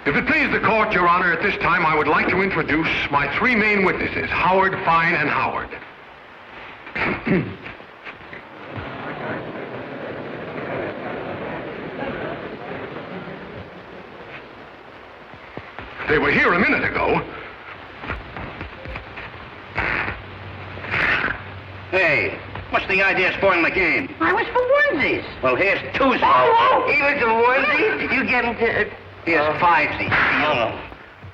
If it please the court, Your Honor, at this time I would like to introduce my three main witnesses, Howard, Fine, and Howard. They were here a minute ago. Hey, what's the idea of spoiling the game? I was for onesies. Well, here's twosies. Oh, he was for onesies? Did you get him to... Here's fivesies.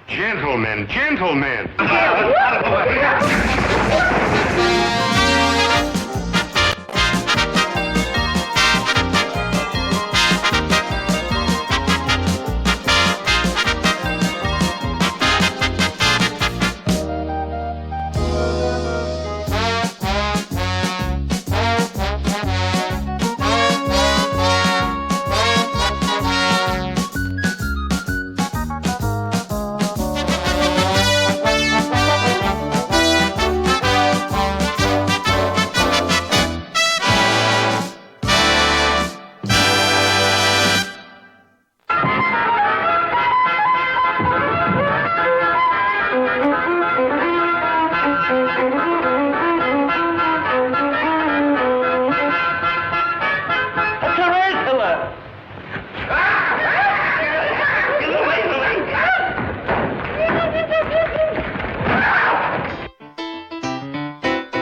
Gentlemen, gentlemen.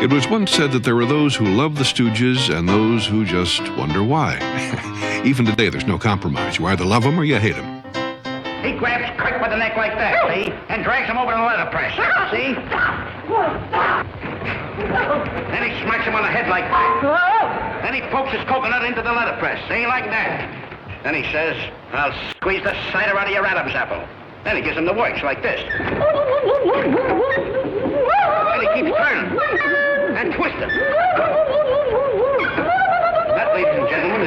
It was once said that there are those who love the Stooges and those who just wonder why. Even today, there's no compromise. You either love them or you hate them. He grabs Kirk by the neck like that, see? And drags him over to the letterpress, see? Then he smacks him on the head like that. Then he pokes his coconut into the letterpress, see? Like that. Then he says, I'll squeeze the cider out of your Adam's apple. Then he gives him the works like this. And he keeps turning and twisting. That, ladies and gentlemen,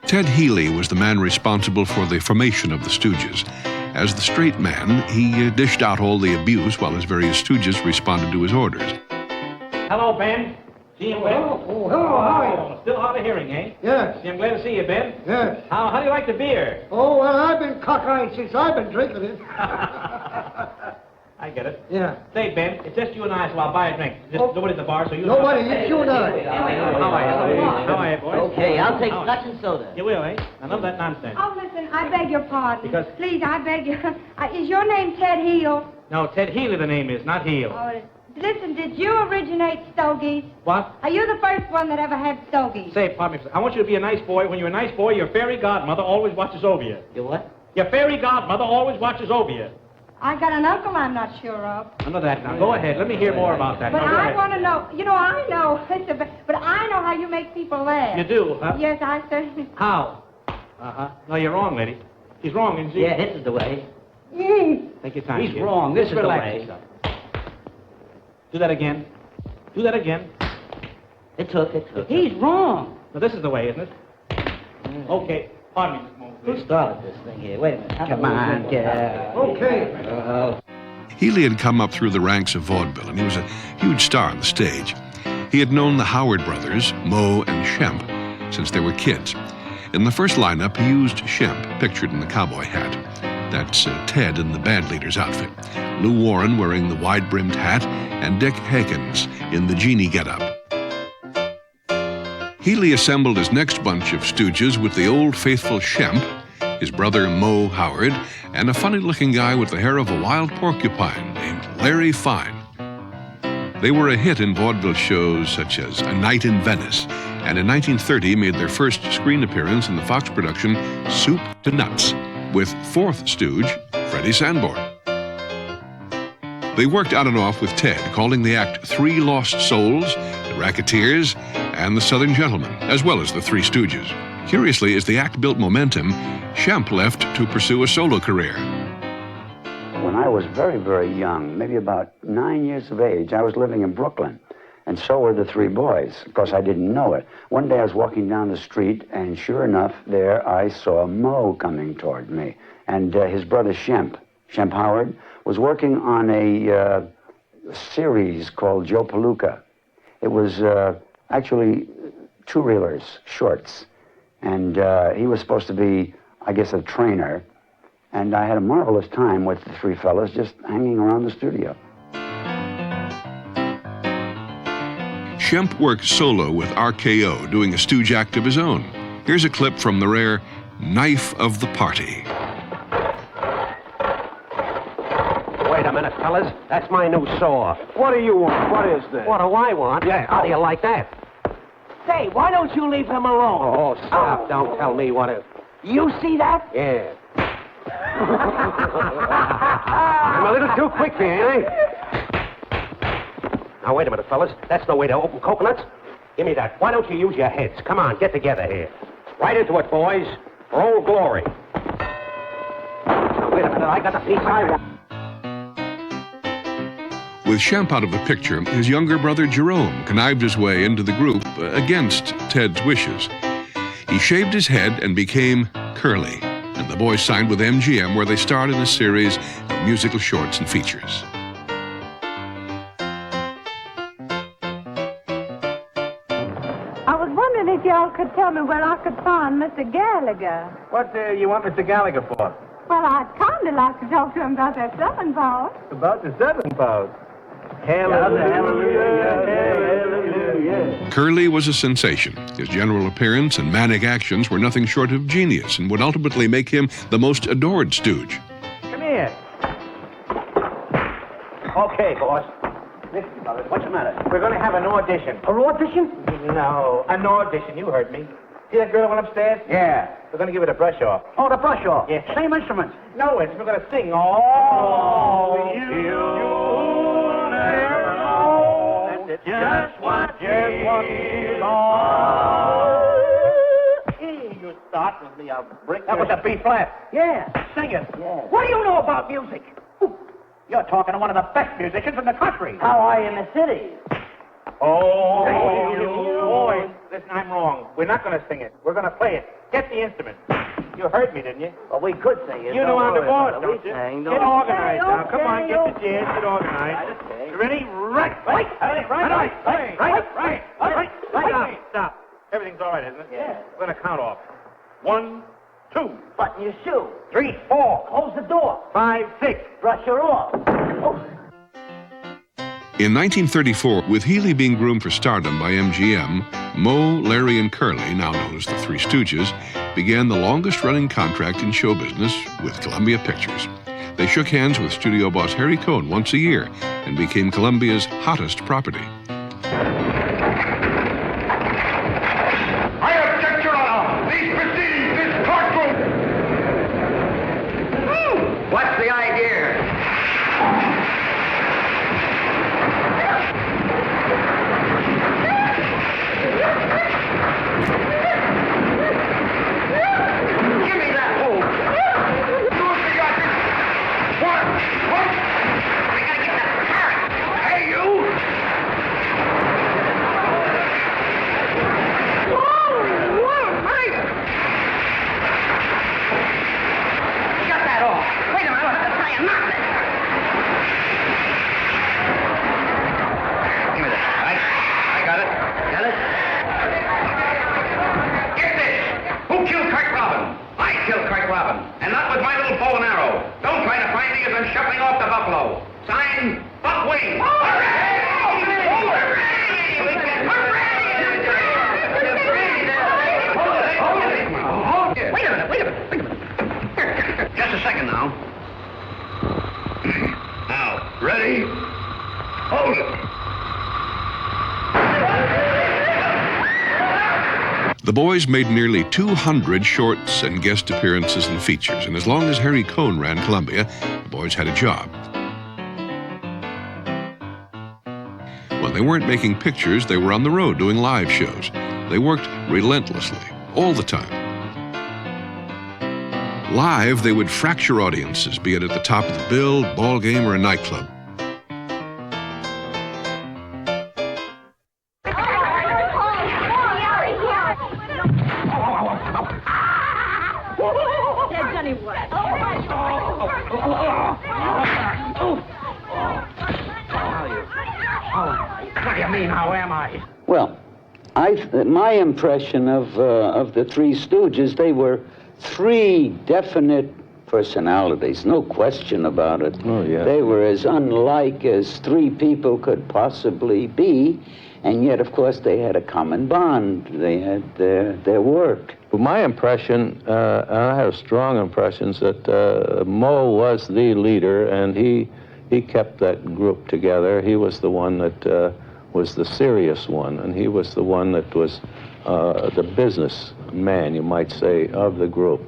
is... Ted Healy was the man responsible for the formation of the Stooges. As the straight man, he dished out all the abuse while his various Stooges responded to his orders. Hello, Ben. See you, Ben. Oh, hello, how are you? Still hard of hearing, eh? Yes. See, I'm glad to see you, Ben. Yes. How do you like the beer? Oh, well, I've been cockeyed since I've been drinking it. I get it. Yeah. Say, Ben, it's just you and I, so I'll buy a drink. Just nobody at the bar, so you... Nobody, it's you and I. How are you, boys? Okay, I'll take scotch and soda. You will, eh? I love that nonsense. Oh, listen, I beg your pardon. Because... Please, I beg you. Is your name Ted Heel? No, Ted Healy the name is, not Heel. Oh, listen, did you originate stogies? What? Are you the first one that ever had stogies? Say, pardon me, I want you to be a nice boy. When you're a nice boy, your fairy godmother always watches over you. Your what? Your fairy godmother always watches over you. I got an uncle I'm not sure of. None of that now. Go ahead. Let me hear more about that. But Now, go I ahead. want to know. You know, I know. But I know how you make people laugh. You do, huh? Yes, I certainly. How? Uh-huh. No, you're wrong, lady. He's wrong, isn't he? Yeah, this is the way. Take your time. He's kid. wrong. This is the Relax way. yourself. Do that again. Do that again. It took. He's wrong. Now, this is the way, isn't it? Okay. Pardon me just a moment, Who please. started this thing here? Wait a minute. Come on, kid. Okay. Healy had come up through the ranks of vaudeville, and he was a huge star on the stage. He had known the Howard brothers, Moe and Shemp, since they were kids. In the first lineup, he used Shemp, pictured in the cowboy hat. That's Ted in the band leader's outfit. Lou Warren wearing the wide-brimmed hat, and Dick Hakins in the genie getup. Healy assembled his next bunch of Stooges with the old faithful Shemp, his brother Moe Howard, and a funny-looking guy with the hair of a wild porcupine named Larry Fine. They were a hit in vaudeville shows such as A Night in Venice, and in 1930 made their first screen appearance in the Fox production Soup to Nuts, with fourth Stooge, Freddie Sanborn. They worked on and off with Ted, calling the act Three Lost Souls, the Racketeers, and the Southern Gentlemen, as well as the Three Stooges. Curiously, as the act built momentum, Shemp left to pursue a solo career. When I was very, very young, maybe about 9 years of age, I was living in Brooklyn, and so were the three boys. Of course, I didn't know it. One day I was walking down the street, and sure enough, there I saw Moe coming toward me, and his brother Shemp Howard, was working on a series called Joe Palooka. It was actually two-reelers, shorts. And he was supposed to be, I guess, a trainer. And I had a marvelous time with the three fellas just hanging around the studio. Shemp worked solo with RKO, doing a stooge act of his own. Here's a clip from the rare Knife of the Party. Wait a minute, fellas. That's my new saw. What do you want? What is this? What do I want? Yeah. How do you like that? Say, why don't you leave him alone? Oh, stop. Don't tell me what it... You see that? Yeah. I'm a little too quick here, ain't I? Now, wait a minute, fellas. That's no way to open coconuts. Give me that. Why don't you use your heads? Come on, get together here. Right into it, boys. For Old Glory. Now, wait a minute. I got the piece I want. With Shemp out of the picture, his younger brother Jerome connived his way into the group against Ted's wishes. He shaved his head and became Curly, and the boys signed with MGM, where they starred in a series of musical shorts and features. I was wondering if y'all could tell me where I could find Mr. Gallagher. What do you want Mr. Gallagher for? Well, I'd kind of like to talk to him about that seven ball. About the seven pound. Hallelujah. Curly was a sensation. His general appearance and manic actions were nothing short of genius and would ultimately make him the most adored stooge. Come here. Okay, boss. Listen, fellas, what's the matter? We're going to have an audition. An audition? No, an audition. You heard me. See that girl that went upstairs? Yeah. We're going to give it a brush off. Oh, the brush off. Yeah. Same instruments. No, we're going to sing. Oh, you never know. That's it. Just what you are. You start with me. I'll break That was a B flat. Yeah, sing it. Yeah. What do you know about music? You're talking to one of the best musicians in the country. How are you in the city? Oh, you boys. Listen, I'm wrong. We're not going to sing it. We're going to play it. Get the instrument. You heard me, didn't you? Well, we could sing it. You know how to board, don't you? Sang, Get organized now. Come on, get okay. the jazz. Get organized. Okay. You ready? Right. Stop. Everything's all right, isn't it? Yeah. We're going to count off. 1, 2, Button your shoe. 3, 4, Close the door. 5, 6. Brush your off. Oh. In 1934, with Healy being groomed for stardom by MGM, Moe, Larry, and Curly, now known as the Three Stooges, began the longest-running contract in show business with Columbia Pictures. They shook hands with studio boss Harry Cohn once a year and became Columbia's hottest property. I object, Your Honor. These proceedings, this courtroom. What's the idea? Give me that hole. Do it for your... What? I gotta get that parrot. Hey, you! Shut that off. Wait a minute, I'll have to try and knock it. Give me that. All right. I got it. Got it? Get this! Who killed Kirk Robin? I killed Kirk Robin, and not with my little bow and arrow. Don't try to find me as I'm shuffling off the buffalo. Signed, Buckwing. Hooray! Hooray! We can... Hooray! Wait a minute. Just a second now. Now, Ready? Hold it. The boys made nearly 200 shorts and guest appearances and features, and as long as Harry Cohn ran Columbia, the boys had a job. When they weren't making pictures, they were on the road doing live shows. They worked relentlessly, all the time. Live, they would fracture audiences, be it at the top of the bill, ball game, or a nightclub. What do you mean, how am I? Well, My impression of the Three Stooges, they were three definite personalities, no question about it. Oh, yeah. They were as unlike as three people could possibly be, and yet, of course, they had a common bond. They had their work. Well, my impression, and I have strong impressions, that Mo was the leader, and he kept that group together. He was the one that was the serious one, and he was the one that was the business man, you might say, of the group.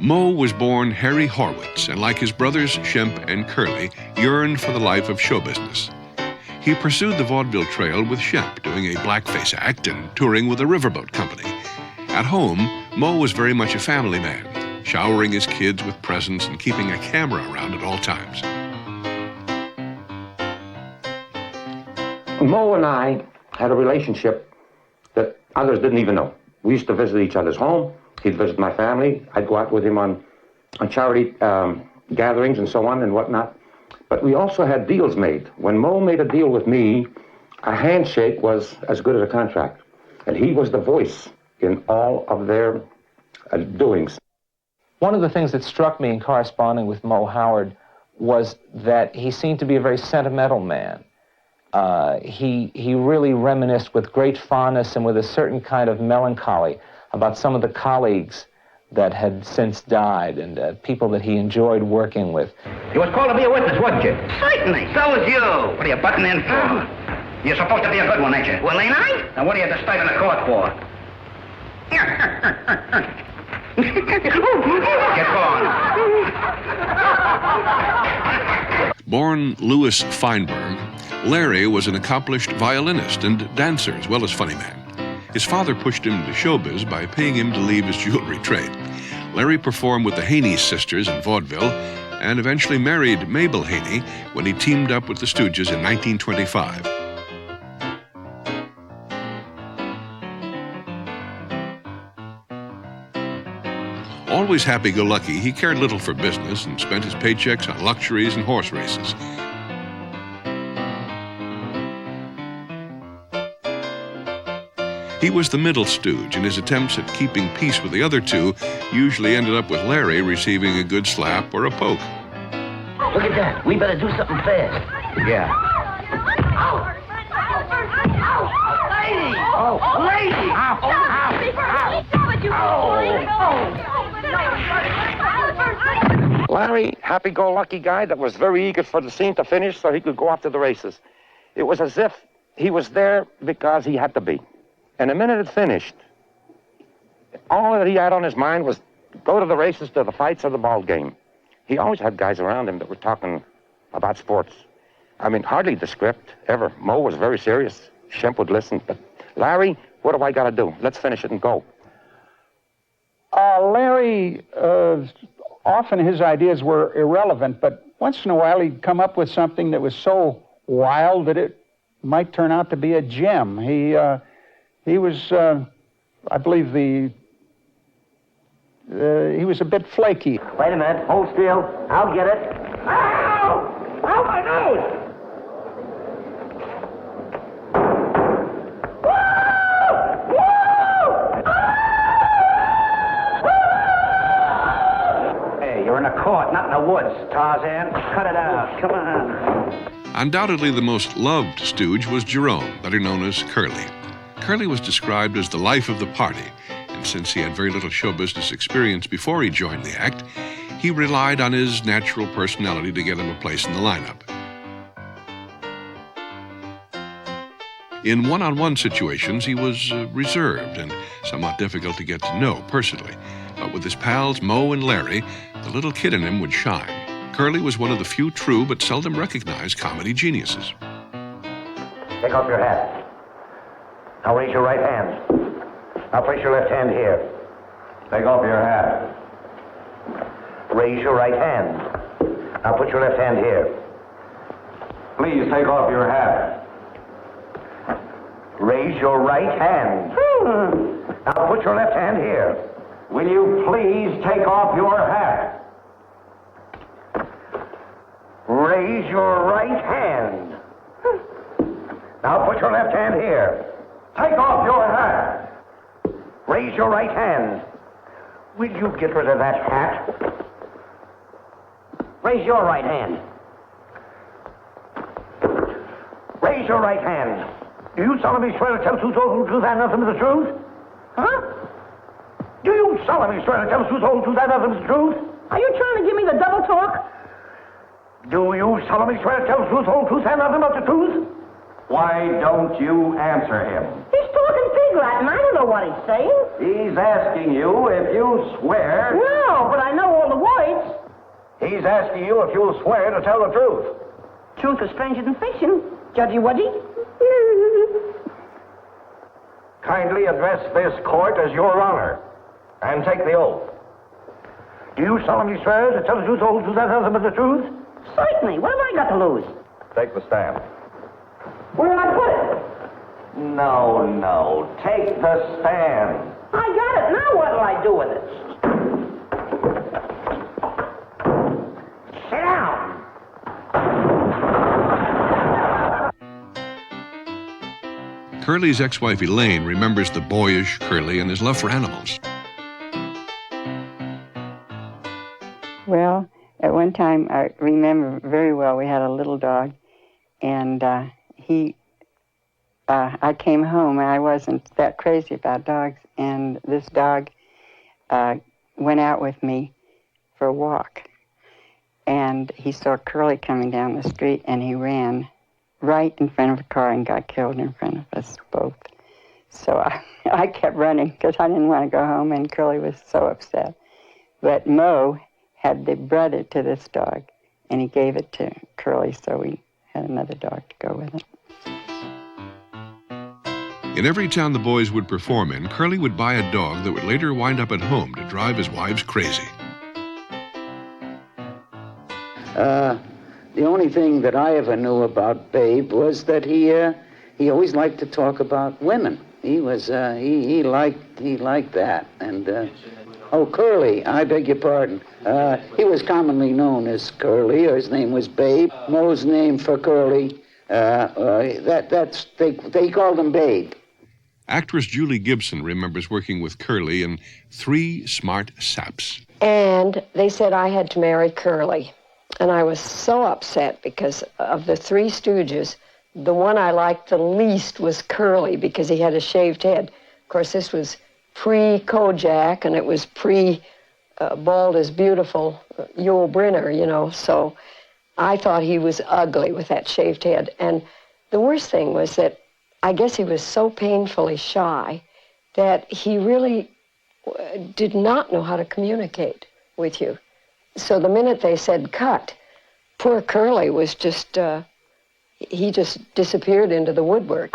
Mo was born Harry Horwitz, and like his brothers Shemp and Curly, yearned for the life of show business. He pursued the vaudeville trail with Shemp, doing a blackface act and touring with a riverboat company. At home, Mo was very much a family man, showering his kids with presents and keeping a camera around at all times. Mo and I had a relationship that others didn't even know. We used to visit each other's home. He'd visit my family. I'd go out with him on charity gatherings and so on and whatnot. But we also had deals made. When Mo made a deal with me, a handshake was as good as a contract. And he was the voice in all of their doings. One of the things that struck me in corresponding with Mo Howard was that he seemed to be a very sentimental man. He really reminisced with great fondness and with a certain kind of melancholy about some of the colleagues that had since died and people that he enjoyed working with. You was called to be a witness, wasn't you? Certainly. So was you. What are you butting in for? You're supposed to be a good one, ain't you? Well, ain't I? Now, what are you disturbing the court for? Get going. Born Louis Feinberg, Larry was an accomplished violinist and dancer as well as funny man. His father pushed him into showbiz by paying him to leave his jewelry trade. Larry performed with the Haney sisters in vaudeville and eventually married Mabel Haney when he teamed up with the Stooges in 1925. Always happy-go-lucky, he cared little for business and spent his paychecks on luxuries and horse races. He was the middle stooge, and his attempts at keeping peace with the other two usually ended up with Larry receiving a good slap or a poke. Look at that. We better do something fast. Yeah. Lady! Oh, lady! Larry, happy-go-lucky guy that was very eager for the scene to finish so he could go off to the races. It was as if he was there because he had to be. And the minute it finished, all that he had on his mind was go to the races, to the fights, or the ball game. He always had guys around him that were talking about sports. I mean, hardly the script, ever. Mo was very serious. Shemp would listen. But, Larry, what do I got to do? Let's finish it and go. Larry, often his ideas were irrelevant, but once in a while he'd come up with something that was so wild that it might turn out to be a gem. He was, I believe, he was a bit flaky. Wait a minute. Hold still. I'll get it. Ow! Ow, my nose! Hey, you're in a court, not in the woods, Tarzan. Cut it out. Come on. Undoubtedly the most loved stooge was Jerome, better known as Curly. Curly was described as the life of the party, and since he had very little show business experience before he joined the act, he relied on his natural personality to get him a place in the lineup. In one-on-one situations, he was reserved and somewhat difficult to get to know personally. But with his pals Mo and Larry, the little kid in him would shine. Curly was one of the few true but seldom recognized comedy geniuses. Take off your hat. Now raise your right hand. Now place your left hand here. Take off your hat. Raise your right hand. Now put your left hand here. Please take off your hat. Raise your right hand. Now put your left hand here. Will you please take off your hat? Raise your right hand. Now put your left hand here. Take off your hat. Raise your right hand. Will you get rid of that hat? Raise your right hand. Raise your right hand. Do you solemnly swear to tell the truth, whole truth, and nothing but the truth? Huh? Do you solemnly swear to tell the truth, whole truth, and nothing but the truth? Are you trying to give me the double talk? Do you solemnly swear to tell the truth, whole truth, and nothing but the truth? Why don't you answer him? He's talking pig Latin. I don't know what he's saying. He's asking you if you swear... No, but I know all the words. He's asking you if you'll swear to tell the truth. Truth is stranger than fiction. Judgy Wudgy. Kindly address this court as Your Honor, and take the oath. Do you solemnly swear to tell the truth, whole truth, and nothing but the truth? Certainly. What have I got to lose? Take the stand. Where did I put it? No. Take the stand. I got it. Now what'll I do with it? Sit down. Curly's ex-wife Elaine remembers the boyish Curly and his love for animals. Well, at one time, I remember very well, we had a little dog, and I came home, and I wasn't that crazy about dogs, and this dog went out with me for a walk, and he saw Curly coming down the street, and he ran right in front of a car and got killed in front of us both. So I kept running because I didn't want to go home, and Curly was so upset. But Mo had the brother to this dog, and he gave it to Curly, so we had another dog to go with it. In every town the boys would perform in, Curly would buy a dog that would later wind up at home to drive his wives crazy. The only thing that I ever knew about Babe was that he always liked to talk about women. He was he liked that. And Curly, I beg your pardon. He was commonly known as Curly, or his name was Babe. Mo's name for Curly, they called him Babe. Actress Julie Gibson remembers working with Curly in Three Smart Saps. And they said I had to marry Curly. And I was so upset because of the Three Stooges, the one I liked the least was Curly because he had a shaved head. Of course, this was pre-Kojak, and it was pre-Bald is Beautiful, Yul Brynner, you know. So I thought he was ugly with that shaved head. And the worst thing was that I guess he was so painfully shy that he really did not know how to communicate with you. So the minute they said cut, poor Curly was just, he just disappeared into the woodwork.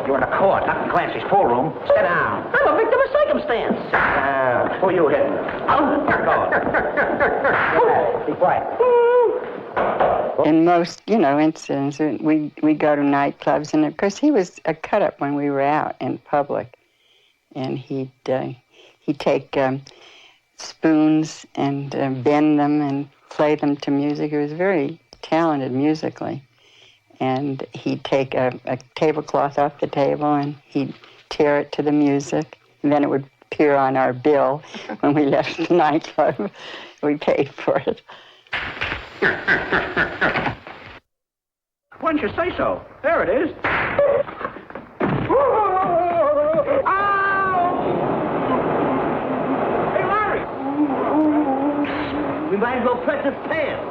You're in a court, not in Clancy's pool room. Sit down. I'm a victim of circumstance. Who are you hitting? Oh, be quiet. In most, incidents, we go to nightclubs, and of course he was a cut-up when we were out in public, and he'd take spoons and bend them and play them to music. He was very talented musically, and he'd take a tablecloth off the table and he'd tear it to the music, and then it would appear on our bill when we left the nightclub. We paid for it. Why didn't you say so? There it is. Hey, Larry! We might as well press his pants.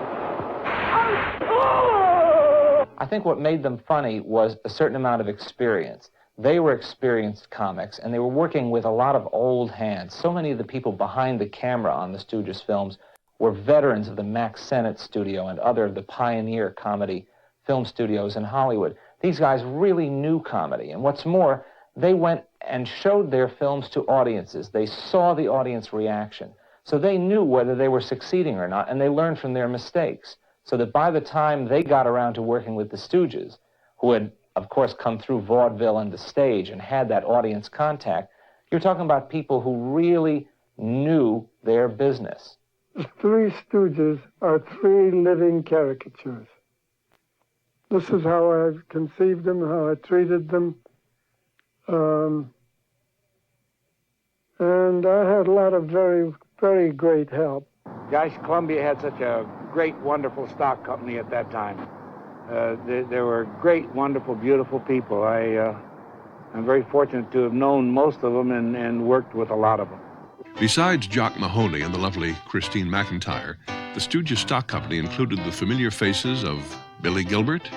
I think what made them funny was a certain amount of experience. They were experienced comics, and they were working with a lot of old hands. So many of the people behind the camera on the Stooges films were veterans of the Max Sennett studio and other of the pioneer comedy film studios in Hollywood. These guys really knew comedy, and what's more, they went and showed their films to audiences. They saw the audience reaction, so they knew whether they were succeeding or not, and they learned from their mistakes, so that by the time they got around to working with the Stooges, who had, of course, come through vaudeville and the stage and had that audience contact, you're talking about people who really knew their business. The Three Stooges are three living caricatures. This is how I conceived them, how I treated them. And I had a lot of very, very great help. Gosh, Columbia had such a great, wonderful stock company at that time. There were great, wonderful, beautiful people. I'm very fortunate to have known most of them and worked with a lot of them. Besides Jock Mahoney and the lovely Christine McIntyre, the Stooges stock company included the familiar faces of Billy Gilbert,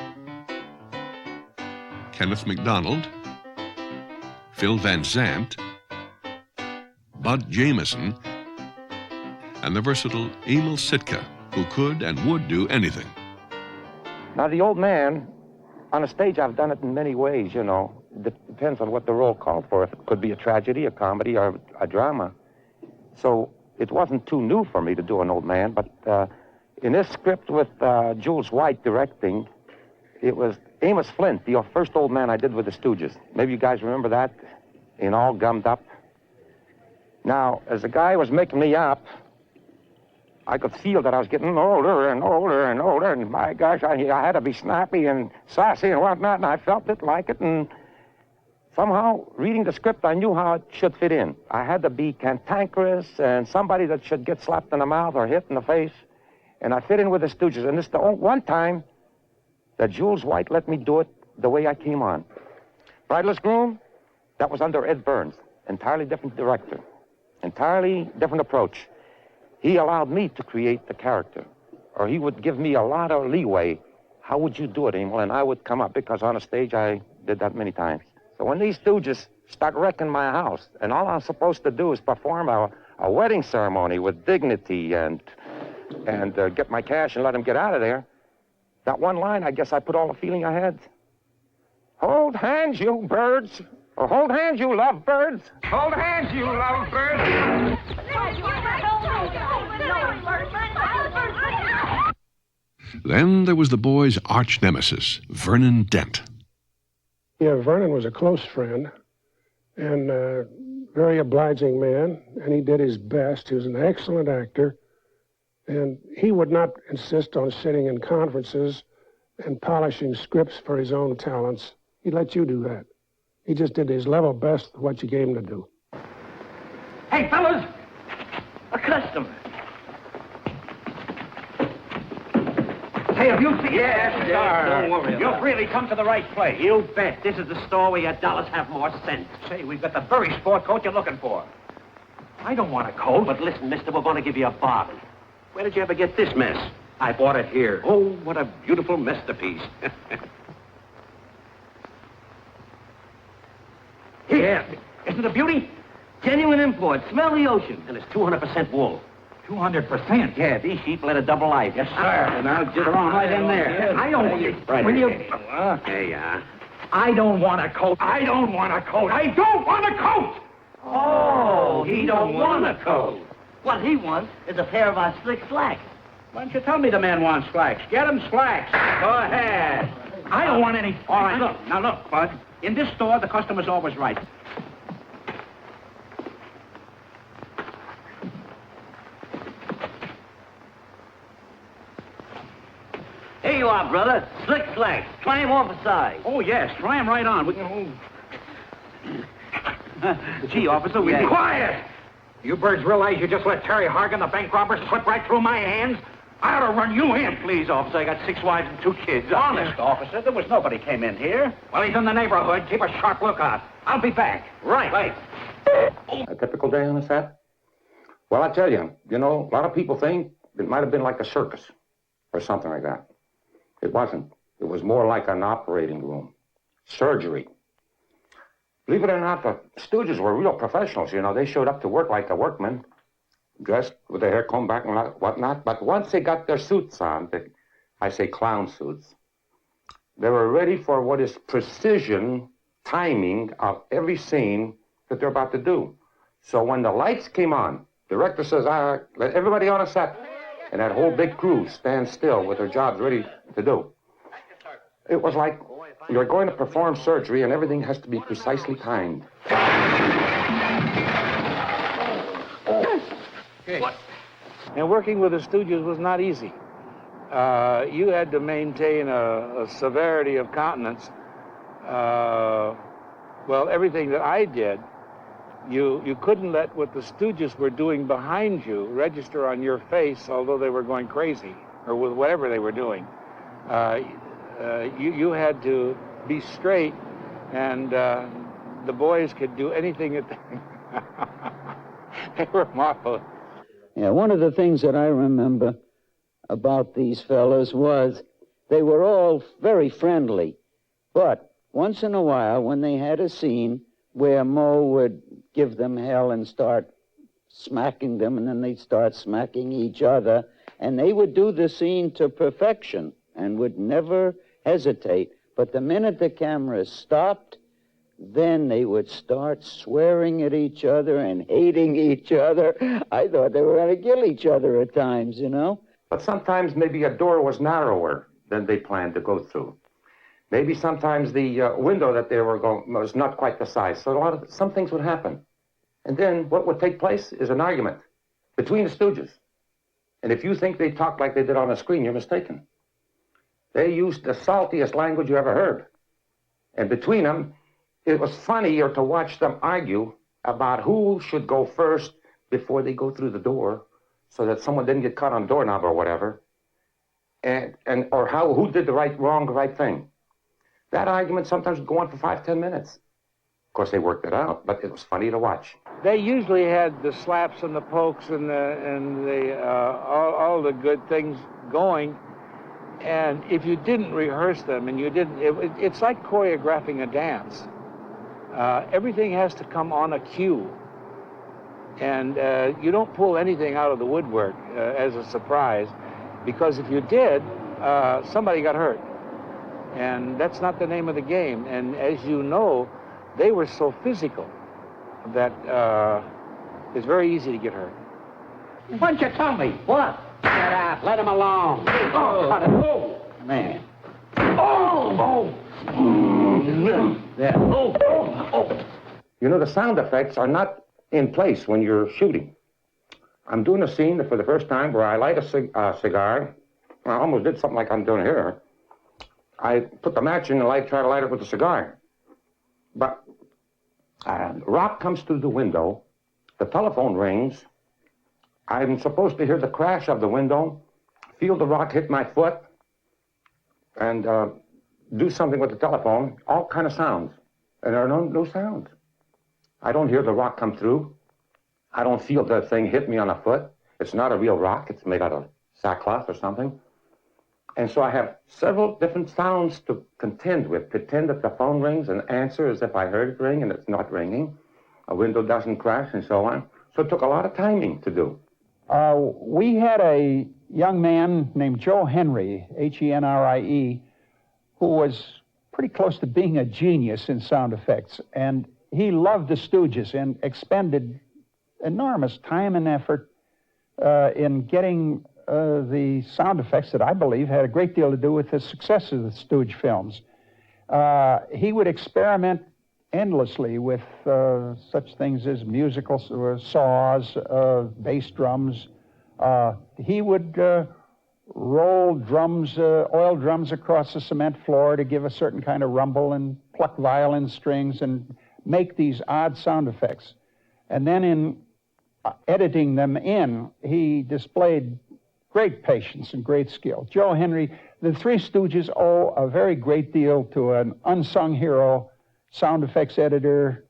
Kenneth MacDonald, Phil Van Zandt, Bud Jameson, and the versatile Emil Sitka, who could and would do anything. Now, the old man, on a stage, I've done it in many ways, you know. It depends on what the role called for. It could be a tragedy, a comedy, or a drama. So it wasn't too new for me to do an old man, but in this script with Jules White directing, it was Amos Flint, the first old man I did with the Stooges. Maybe you guys remember that? In all gummed up. Now, as the guy was making me up, I could feel that I was getting older and older and older, and my gosh, I had to be snappy and sassy and whatnot, and I felt it like it, and somehow, reading the script, I knew how it should fit in. I had to be cantankerous and somebody that should get slapped in the mouth or hit in the face, and I fit in with the Stooges, and this is the one time that Jules White let me do it the way I came on. Bridless Groom, that was under Ed Burns, entirely different director, entirely different approach. He allowed me to create the character, or he would give me a lot of leeway. How would you do it, Emil? And I would come up, because on a stage I did that many times. So when these Stooges start wrecking my house, and all I'm supposed to do is perform a wedding ceremony with dignity and get my cash and let them get out of there, that one line, I guess I put all the feeling I had. Hold hands, you birds. Or hold hands, you lovebirds. Hold hands, you lovebirds. Then there was the boys' arch nemesis, Vernon Dent. Yeah, Vernon was a close friend and a very obliging man, and he did his best. He was an excellent actor, and he would not insist on sitting in conferences and polishing scripts for his own talents. He let you do that. He just did his level best with what you gave him to do. Hey, fellas, a customer. Hey, have you seen... Yes, Don't worry. You've really come to the right place. You bet. This is the store where your dollars have more sense. Say, we've got the very sport coat you're looking for. I don't want a coat, but listen, mister, we're going to give you a bargain. Where did you ever get this mess? I bought it here. Oh, what a beautiful masterpiece. Here. Isn't it a beauty? Genuine import. Smell the ocean. And it's 200% wool. 200%? Yeah, these sheep led a double life. Yes, sir. And I'll just run right in there. I don't... Right. Will you... There you are. I don't want a coat. I don't want a coat. I don't want a coat! Oh, he don't want a coat. What he wants is a pair of our slick slacks. Why don't you tell me the man wants slacks? Get him slacks. Go ahead. I don't want any... All right, look. Now, look, Bud. In this store, the customer's always right. Here you are, brother. Slick slacks. Try 'em on for size. Oh, yes. Try him right on. We can... Gee, officer, we... Yeah. Quiet! You birds realize you just let Terry Hargan, the bank robber, slip right through my hands? I ought to run you in. Please, officer, I got 6 wives and 2 kids. Honest, officer, there was nobody came in here. Well, he's in the neighborhood. Keep a sharp lookout. I'll be back. Right. A typical day on the set? Well, I tell you, a lot of people think it might have been like a circus or something like that. It wasn't. It was more like an operating room. Surgery. Believe it or not, the Stooges were real professionals, They showed up to work like a workman, dressed with their hair combed back and whatnot. But once they got their suits on, I say clown suits, they were ready for what is precision timing of every scene that they're about to do. So when the lights came on, the director says, all right, let everybody on a set, and that whole big crew stand still with their jobs ready to do. It was like you're going to perform surgery and everything has to be precisely timed. What? And working with the Stooges was not easy. You had to maintain a severity of countenance. Well, everything that I did, you couldn't let what the Stooges were doing behind you register on your face, although they were going crazy, or with whatever they were doing. You had to be straight, and the boys could do anything that they were marvelous. Yeah, one of the things that I remember about these fellas was they were all very friendly, but once in a while when they had a scene where Mo would give them hell and start smacking them, and then they'd start smacking each other, and they would do the scene to perfection and would never hesitate. But the minute the camera stopped, then they would start swearing at each other and hating each other. I thought they were going to kill each other at times, you know. But sometimes maybe a door was narrower than they planned to go through. Maybe sometimes the window that they were going was not quite the size. So some things would happen. And then what would take place is an argument between the Stooges. And if you think they talked like they did on the screen, you're mistaken. They used the saltiest language you ever heard. And between them, it was funnier to watch them argue about who should go first before they go through the door, so that someone didn't get caught on doorknob or whatever, or who did the right thing. That argument sometimes would go on for 5-10 minutes. Of course, they worked it out, but it was funny to watch. They usually had the slaps and the pokes and all the good things going. And if you didn't rehearse them and you didn't, it's like choreographing a dance. Everything has to come on a cue. And you don't pull anything out of the woodwork as a surprise, because if you did, somebody got hurt. And that's not the name of the game. And as you know, they were so physical that it's very easy to get hurt. Why don't you tell me? What? Get out. Let him alone. Oh, cut it. Oh, man. Oh, oh. Yeah. Oh, oh, oh. You know, the sound effects are not in place when you're shooting. I'm doing a scene for the first time where I light a cigar. I almost did something like I'm doing here. I put the match in and try to light it with a cigar. But rock comes through the window, the telephone rings, I'm supposed to hear the crash of the window, feel the rock hit my foot, and do something with the telephone, all kind of sounds. And there are no sounds. I don't hear the rock come through. I don't feel the thing hit me on the foot. It's not a real rock. It's made out of sackcloth or something. And so I have several different sounds to contend with. Pretend that the phone rings and answer as if I heard it ring and it's not ringing. A window doesn't crash and so on. So it took a lot of timing to do. We had a young man named Joe Henry, Henrie, who was pretty close to being a genius in sound effects. And he loved the Stooges and expended enormous time and effort in getting the sound effects that I believe had a great deal to do with the success of the Stooge films. He would experiment endlessly with such things as musical saws, bass drums. He would roll drums, oil drums across the cement floor to give a certain kind of rumble, and pluck violin strings and make these odd sound effects. And then in editing them in, he displayed great patience and great skill. Joe Henry, the Three Stooges owe a very great deal to an unsung hero, sound effects editor,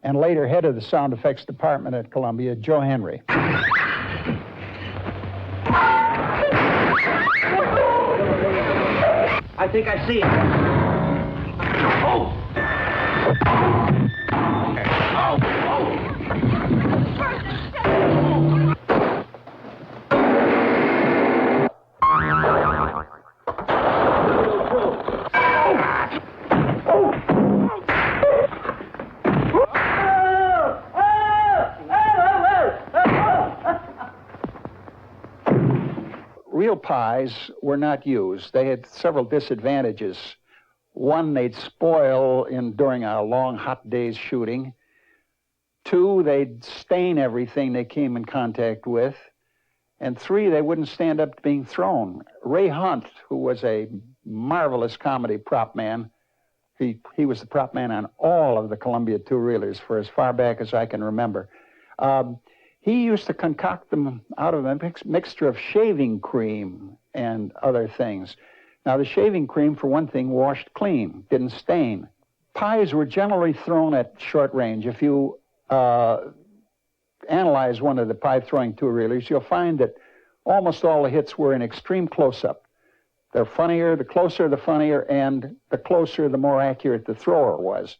and later head of the sound effects department at Columbia, Joe Henry. I think I see it. Oh! Real pies were not used. They had several disadvantages. One, they'd spoil during a long, hot day's shooting. Two, they'd stain everything they came in contact with. And 3, they wouldn't stand up to being thrown. Ray Hunt, who was a marvelous comedy prop man, he was the prop man on all of the Columbia two-reelers for as far back as I can remember. He used to concoct them out of a mixture of shaving cream and other things. Now, the shaving cream, for one thing, washed clean, didn't stain. Pies were generally thrown at short range. If you analyze one of the pie-throwing two-reelers, you'll find that almost all the hits were in extreme close-up. They're funnier, the closer the funnier, and the closer the more accurate the thrower was.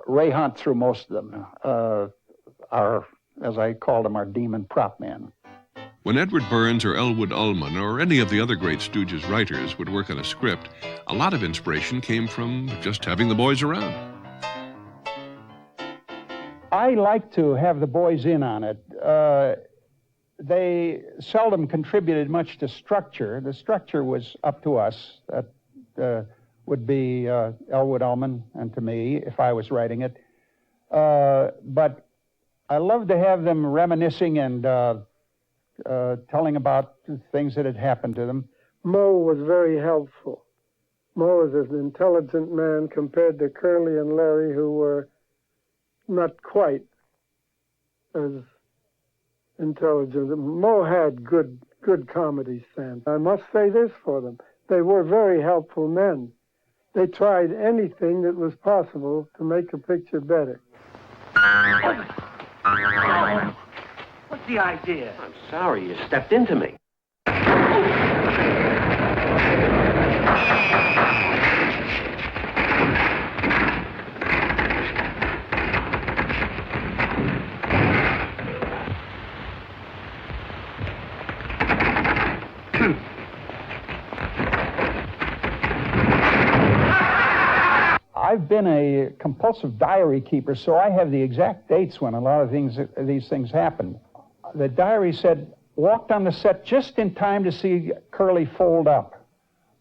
Ray Hunt threw most of them. As I called him, our demon prop man. When Edward Burns or Elwood Ullman or any of the other great Stooges writers would work on a script, a lot of inspiration came from just having the boys around. I like to have the boys in on it. They seldom contributed much to structure. The structure was up to us. That would be Elwood Ullman and to me if I was writing it. But I loved to have them reminiscing and telling about things that had happened to them. Mo was very helpful. Mo was an intelligent man compared to Curly and Larry, who were not quite as intelligent. Mo had good comedy sense. I must say this for them. They were very helpful men. They tried anything that was possible to make a picture better. What's the idea? I'm sorry, you stepped into me. I've been a compulsive diary keeper, so I have the exact dates when a lot of these things happened. The diary said, walked on the set just in time to see Curly fold up.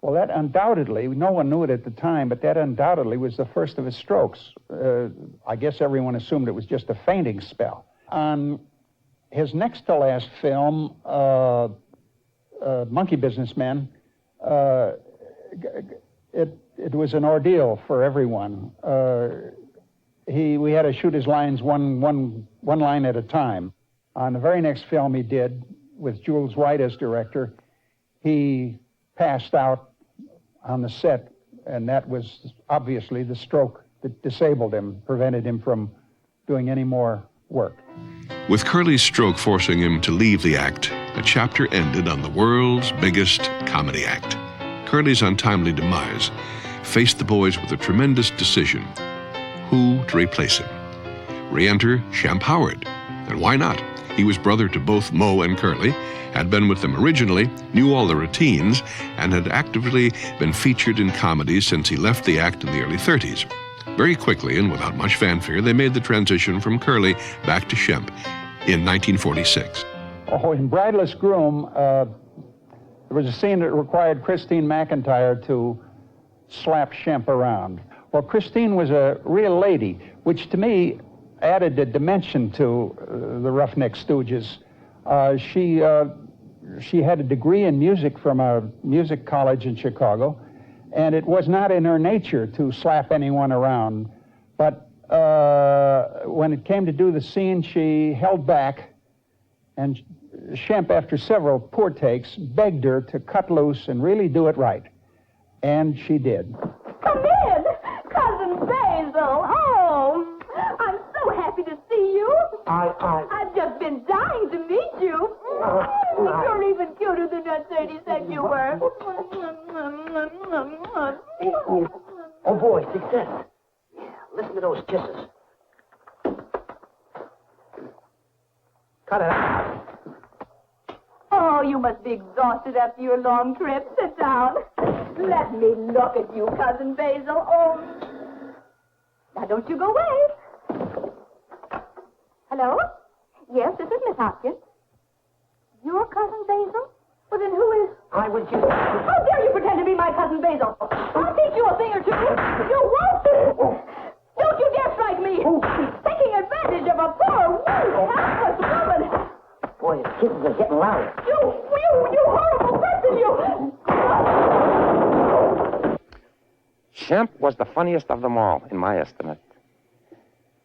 Well, that undoubtedly, no one knew it at the time, but that undoubtedly was the first of his strokes. I guess everyone assumed it was just a fainting spell. On his next to last film, Monkey Businessmen, it was an ordeal for everyone. We had to shoot his lines one line at a time. On the very next film he did, with Jules White as director, he passed out on the set, and that was obviously the stroke that disabled him, prevented him from doing any more work. With Curly's stroke forcing him to leave the act, a chapter ended on the world's biggest comedy act. Curly's untimely demise faced the boys with a tremendous decision: who to replace him. Re-enter Shemp Howard. And why not? He was brother to both Mo and Curly, had been with them originally, knew all the routines, and had actively been featured in comedies since he left the act in the early 30s. Very quickly and without much fanfare, they made the transition from Curly back to Shemp in 1946. Oh, in Bridleless Groom, there was a scene that required Christine McIntyre to slap Shemp around. Well, Christine was a real lady, which to me added a dimension to the Roughneck Stooges. She had a degree in music from a music college in Chicago, and it was not in her nature to slap anyone around. But when it came to do the scene, she held back, and Shemp, after several poor takes, begged her to cut loose and really do it right. And she did. Come in, Cousin Basil. Oh, I'm so happy to see you. I've just been dying to meet you. You're even cuter than that lady said you were. Oh, boy, success. Yeah, listen to those kisses. Cut it out. Oh, you must be exhausted after your long trip. Sit down. Let me look at you, Cousin Basil. Oh, now don't you go away. Hello? Yes, this is Miss Hopkins. Your Cousin Basil? Well, then who is... I was just... How dare you pretend to be my Cousin Basil? I'll teach you a thing or two. You won't. Don't you dare strike me. Taking advantage of a poor, weak, helpless woman. Boy, the kisses are getting louder. You horrible person, you! Shemp was the funniest of them all, in my estimate.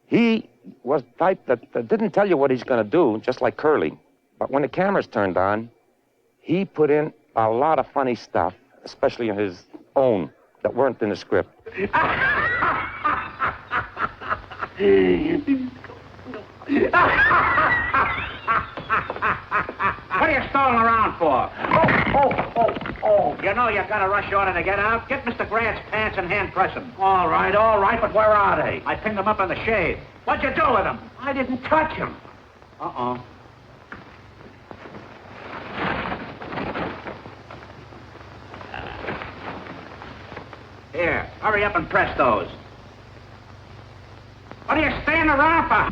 He was the type that didn't tell you what he's going to do, just like Curly. But when the cameras turned on, he put in a lot of funny stuff, especially his own, that weren't in the script. What are you stalling around for? Oh. You know you got a rush order to get out? Get Mr. Grant's pants and hand press them. All right, but where are they? I pinned them up in the shade. What'd you do with them? I didn't touch them. Uh-oh. Here, hurry up and press those. What are you standing around for?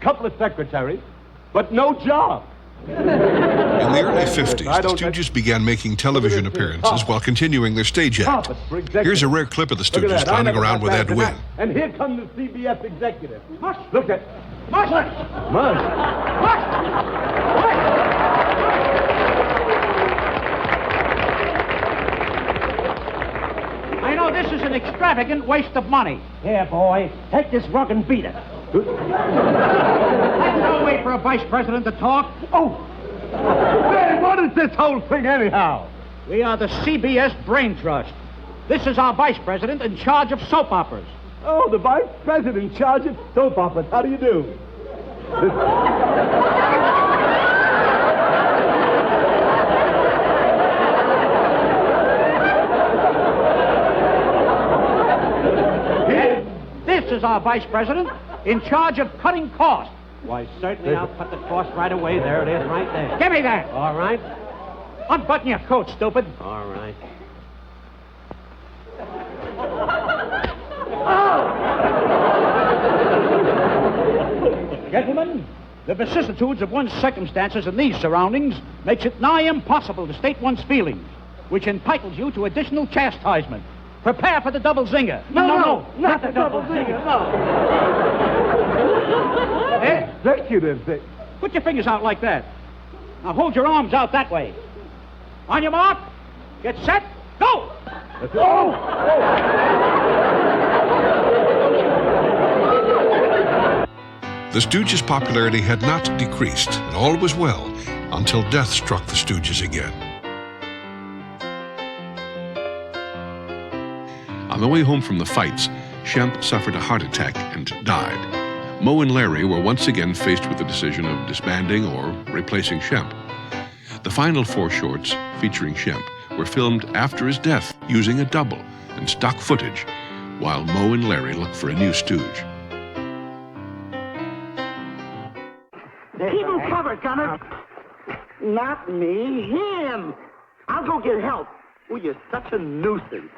Couple of secretaries, but no job. In the early 50s, the Stooges began making television appearances while continuing their stage act. Here's a rare clip of the Stooges clowning around with Ed Wynn. And here come the CBS executive. Look at... Mush! I know this is an extravagant waste of money. Here, boy, take this rug and beat it. That's no way for a vice president to talk. Oh! Hey, what is this whole thing anyhow? We are the CBS Brain Trust. This is our vice president in charge of soap operas. Oh, the vice president in charge of soap operas. How do you do? This is our vice president in charge of cutting costs. Why, certainly I'll cut the cost right away. There it is, right there. Give me that. All right. Unbutton your coat, stupid. All right. Gentlemen, the vicissitudes of one's circumstances in these surroundings makes it nigh impossible to state one's feelings, which entitles you to additional chastisement. Prepare for the double zinger. No, not the double zinger, no. Executive. Put your fingers out like that. Now hold your arms out that way. On your mark, get set, go! The Stooges' popularity had not decreased, and all was well until death struck the Stooges again. On the way home from the fights, Shemp suffered a heart attack and died. Moe and Larry were once again faced with the decision of disbanding or replacing Shemp. The final 4 shorts, featuring Shemp, were filmed after his death using a double and stock footage, while Moe and Larry looked for a new Stooge. Keep him covered, Gunner. Not me, him. I'll go get help. Oh, you're such a nuisance.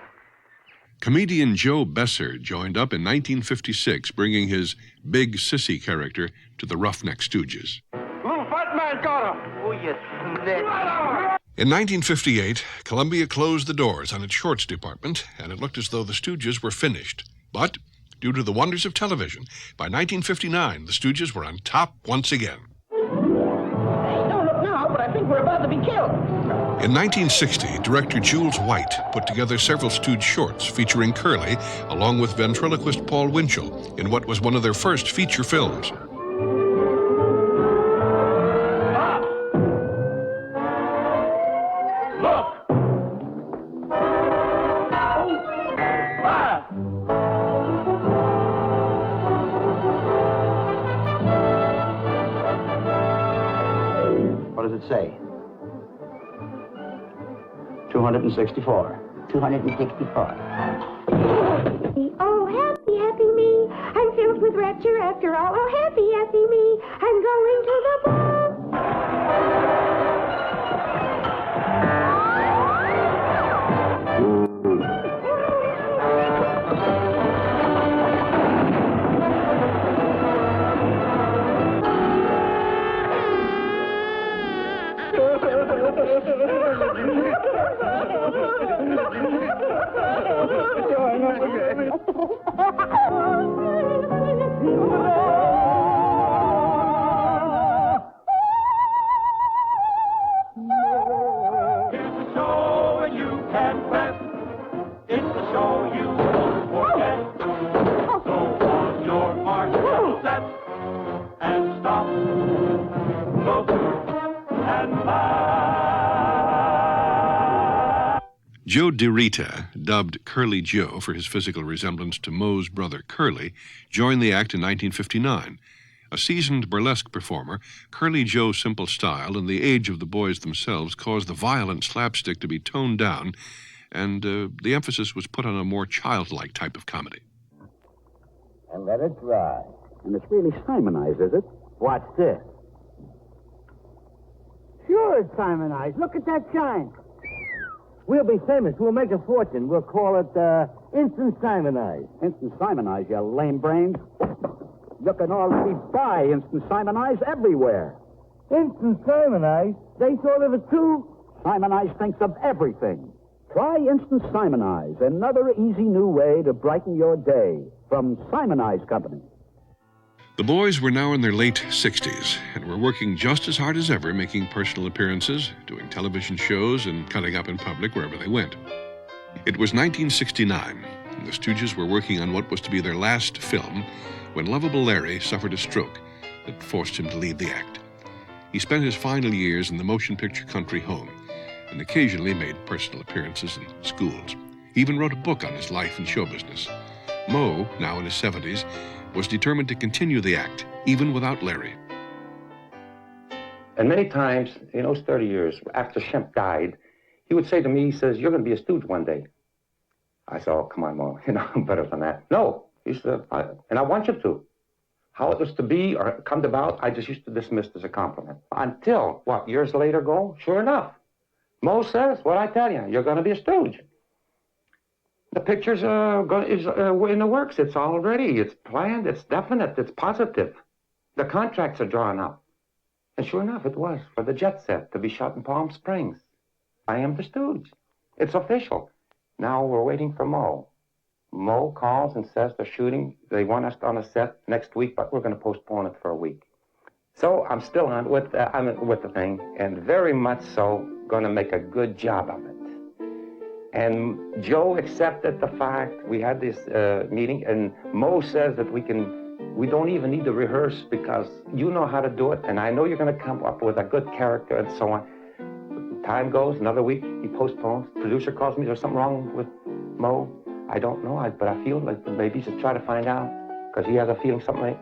Comedian Joe Besser joined up in 1956, bringing his big sissy character to the Roughneck Stooges. Little fat man got him. Oh, you snitch. In 1958, Columbia closed the doors on its shorts department, and it looked as though the Stooges were finished. But, due to the wonders of television, by 1959, the Stooges were on top once again. Don't look now, but I think we're about to be killed. In 1960, director Jules White put together several Stooge shorts featuring Curly, along with ventriloquist Paul Winchell, in what was one of their first feature films. What does it say? 264. 264. Oh, happy, happy me. I'm filled with rapture after all. Oh, happy, happy me. I'm going to the ball. Joe DeRita, dubbed Curly Joe for his physical resemblance to Moe's brother Curly, joined the act in 1959. A seasoned burlesque performer, Curly Joe's simple style and the age of the boys themselves caused the violent slapstick to be toned down, and the emphasis was put on a more childlike type of comedy. And let it dry. And it's really Simonized, is it? What's this? Sure it's Simonized. Look at that shine. We'll be famous. We'll make a fortune. We'll call it Instant Simonized. Instant Simonized, you lame brains. You can already buy Instant Simonized everywhere. Instant Simonized? They thought of it too? Simonized thinks of everything. Try Instant Simonized, another easy new way to brighten your day from Simonized Company. The boys were now in their late 60s and were working just as hard as ever, making personal appearances, doing television shows, and cutting up in public wherever they went. It was 1969, and the Stooges were working on what was to be their last film when lovable Larry suffered a stroke that forced him to leave the act. He spent his final years in the motion picture country home and occasionally made personal appearances in schools. He even wrote a book on his life and show business. Moe, now in his 70s, was determined to continue the act, even without Larry. And many times, in those 30 years, after Shemp died, he would say to me, he says, "You're going to be a stooge one day." I said, "Oh, come on, Mo, I'm better than that." "No," he said, "and I want you to." How it was to be or come about, I just used to dismiss it as a compliment. Until, years later go, sure enough, Mo says, "What I tell you, you're going to be a stooge." The picture's is in the works. It's all ready. It's planned. It's definite. It's positive. The contracts are drawn up. And sure enough, it was for the jet set to be shot in Palm Springs. I am the stooge. It's official. Now we're waiting for Mo. Mo calls and says they're shooting. They want us on a set next week, but we're going to postpone it for a week. So I'm still on with the thing, and very much so going to make a good job of it. And Joe accepted the fact. We had this meeting, and Mo says that we don't even need to rehearse because you know how to do it, and I know you're going to come up with a good character and so on. Time goes, another week, he postpones. Producer calls me, "There's something wrong with Mo?" I don't know, but I feel like maybe he should try to find out because he has a feeling something like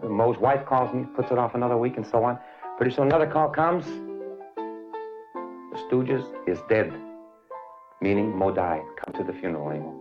Mo's wife calls me, puts it off another week and so on. Pretty soon another call comes. The Stooges is dead. Meaning Mo died. Come to the funeral anymore.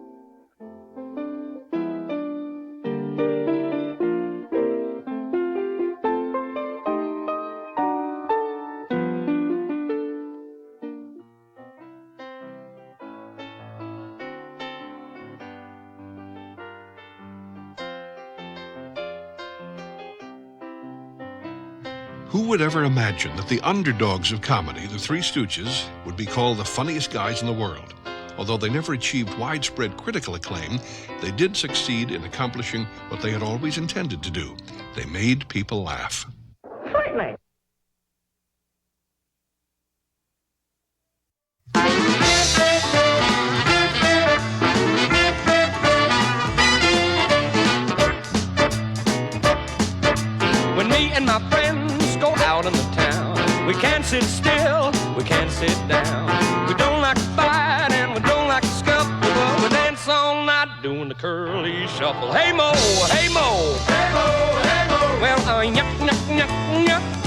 Who would ever imagine that the underdogs of comedy, the Three Stooges, would be called the funniest guys in the world? Although they never achieved widespread critical acclaim, they did succeed in accomplishing what they had always intended to do. They made people laugh. Frightening. When me and my friends go out in the town, we can't sit still, we can't sit down. We don't like to fight and we don't like to scuffle, but we dance all night doing the curly shuffle. Hey Mo, hey Mo, hey Mo, hey Mo. Well, yuck, yuck, yuck, yuck.